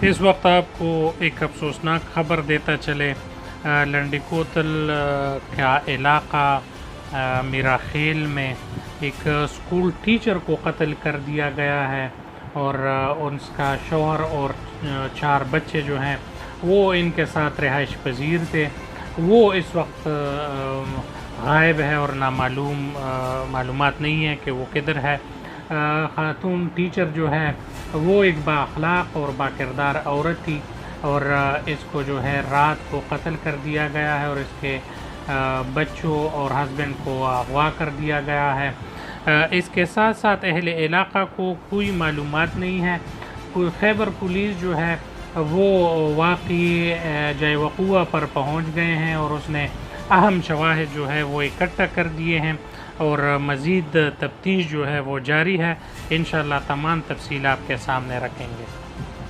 اس وقت آپ کو ایک افسوسناک خبر دیتا چلے، لنڈی کوتل کا علاقہ میرا خیل میں ایک اسکول ٹیچر کو قتل کر دیا گیا ہے، اور اس کا شوہر اور 4 بچے جو ہیں وہ ان کے ساتھ رہائش پذیر تھے. وہ اس وقت غائب ہے اور معلومات نہیں ہے کہ وہ کدھر ہے. خاتون ٹیچر جو ہے وہ ایک با اخلاق اور با کردار عورت تھی، اور اس کو جو ہے رات کو قتل کر دیا گیا ہے، اور اس کے بچوں اور ہسبینڈ کو اغوا کر دیا گیا ہے. اس کے ساتھ ساتھ اہل علاقہ کو کوئی معلومات نہیں ہے. خیبر پولیس جو ہے وہ واقعی جائے وقوع پر پہنچ گئے ہیں، اور اس نے اہم شواہد جو ہے وہ اکٹھا کر دیے ہیں، اور مزید تفتیش جو ہے وہ جاری ہے. انشاءاللہ تمام تفصیل آپ کے سامنے رکھیں گے.